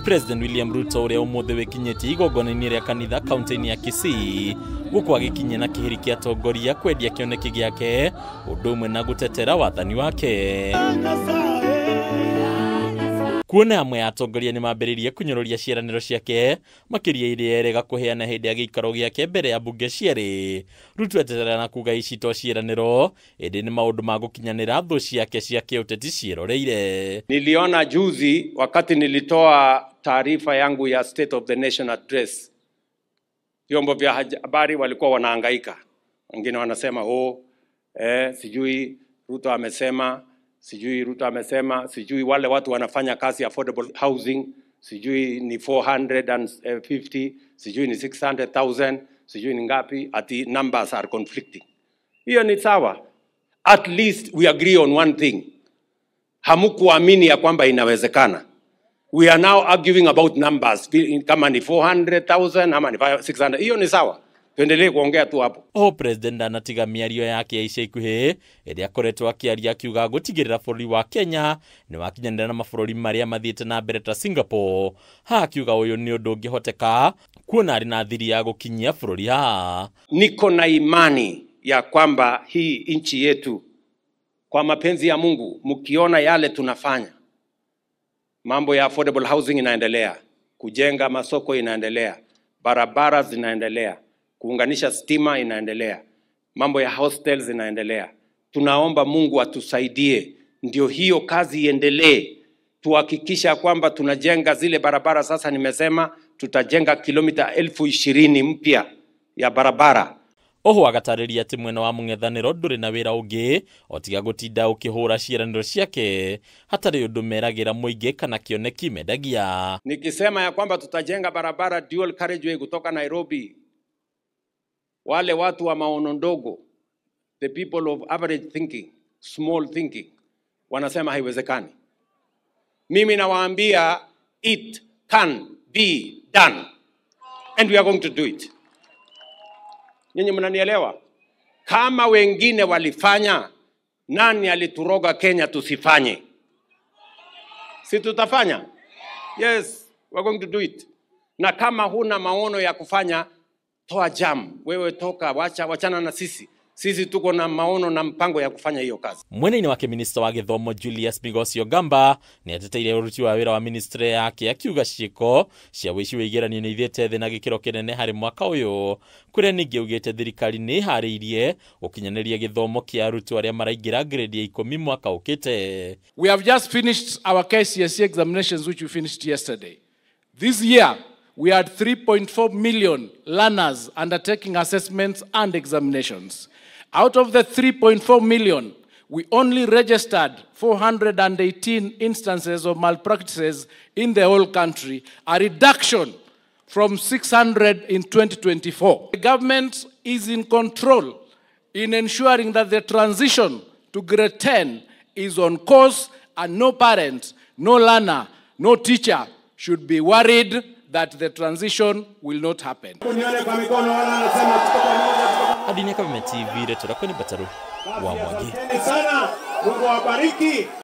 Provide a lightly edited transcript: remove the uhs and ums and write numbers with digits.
President William Ruto uria umuthi wikinyiti igongona-ini ria kanitha kaunti-ini ya Kisii guku agikinya na kihiri kia atongoria kwendia kioneki giake undu umwe na gutetera wathani wake. Kuona amwe atongoria ni mambiririe kunyororia ciaraniro ciake makiria iria erega kuheana hindi ya giikaro giake mbere ya bunge cieri. Ruto etetera na kuga ici to ciaraniro indi ni maundu ma gukinyanira thu ciake cia kiuteti ciroreire. Niliona juzi wakati nilitoa taarifa yangu ya State of the Nation Address, vyombo vya habari walikuwa wanahangaika. Wengine wanasema sijui Ruto amesema, sijui wale watu wanafanya kazi affordable housing, sijui ni 450, sijui ni 600,000, sijui ni ngapi, ati numbers are conflicting. Hiyo ni sawa. At least we agree on one thing. Hamukuamini ya kwamba inawezekana. We are now arguing about numbers. Kama ni 400,000 ama ni 600. Hiyo ni sawa. Tuendelee kuongea tu hapo. President anatiga miario yake ya ica ikuhi iria akoretwo akiaria akiuga gutigirira bururi wa Kenya ni wakinyanira na mabururi maria mathiite na mbere ta Singapore. Akiuga uyu ni undu ungihoteka kuona ari na thiri ya gukinyia bururi ha. Niko na imani ya kwamba hii nchi yetu kwa mapenzi ya Mungu, mkiona yale tunafanya, mambo ya affordable housing inaendelea, kujenga masoko inaendelea, barabara zinaendelea, kuunganisha stima inaendelea, mambo ya hostels inaendelea. Tunaomba Mungu atusaidie ndio hiyo kazi iendelee. Tuhakikisha kwamba tunajenga zile barabara. Sasa nimesema tutajenga kilomita 20,000 mpya ya barabara. Agatariria ati mwena wa mung'ethaniro nduri na wira ungi otiga gutinda ukihura ciaraniro ciake hatari undu meragira muingi kana kioneki mendagia. Nikisema ya kwamba tutajenga barabara dual carriageway kutoka Nairobi, wale watu wa maono ndogo, the people of average thinking, small thinking, wanasema haiwezekani. Mimi nawaambia it can be done and we are going to do it. Nyinyi mnanielewa? Kama wengine walifanya, nani alituroga Kenya tusifanye? Si tutafanya? Yes, we are going to do it. Na kama huna maono ya kufanya, toa jam. Wewe toka, wachana na sisi. Sisi tuko na maono na mpango ya kufanya hiyo kazi. Mwena-ini wake Minister wa Githomo Julius Migos Ogamba ni ateteire uruti wa wira wa ministry yake akiuga ciiko cia wici wa igeranio ni ithiete thi na gikiro kinene hari mwaka uyu. Kuria ningi ugite thirikari ni hariirie ukinyaniria githomo kia aruti aria maraingira grade ya 10 mwaka ukite. We have just finished our KCSE examinations which we finished yesterday. This year we had 3.4 million learners undertaking assessments and examinations. Out of the 3.4 million, we only registered 418 instances of malpractices in the whole country, a reduction from 600 in 2024. The government is in control in ensuring that the transition to grade 10 is on course, and no parent, no learner, no teacher should be worried that the transition will not happen. Adini Kavime TV retora kwenye Bataru wa Mwangi. Mungu awabariki.